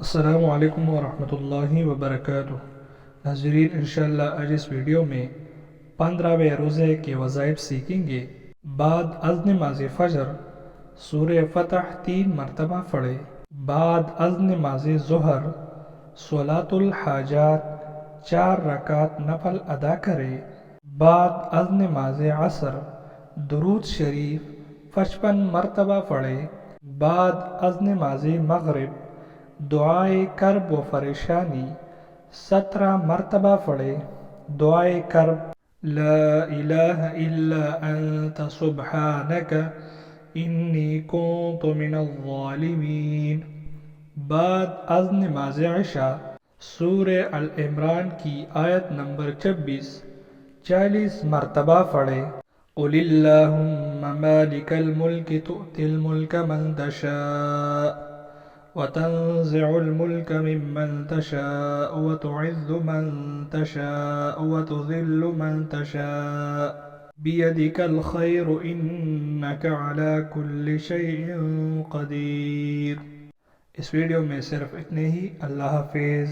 السلام علیکم ورحمۃ اللہ وبرکاتہ۔ ناظرین، انشاءاللہ آج اس ویڈیو میں 15ویں روزے کے وظائف سیکھیں گے۔ بعد از نماز فجر سورہ فتح 3 مرتبہ پڑھے۔ بعد از نماز ظہر صلاۃ الحاجات 4 رکعت نفل ادا کرے۔ بعد از نماز عصر درود شریف 55 مرتبہ پڑھے۔ بعد از نماز مغرب دعائے کرب و پریشانی 17 مرتبہ پڑھے۔ دعائے کرب: لا الہ الا انت سبحانک انی کنت من الظالمین۔ بعد از نماز عشاء سورہ العمران کی آیت نمبر 26 40 مرتبہ پڑھے۔ قل اللہم مالک الملک تؤتی الملک من تشاء وتنزع الملك ممن تشاء وتعز من تشاء وتذل من تشاء بيدك الخير إنك على كل شيء قدير۔ اس ویڈیو میں صرف اتنے ہی۔ اللہ حافظ۔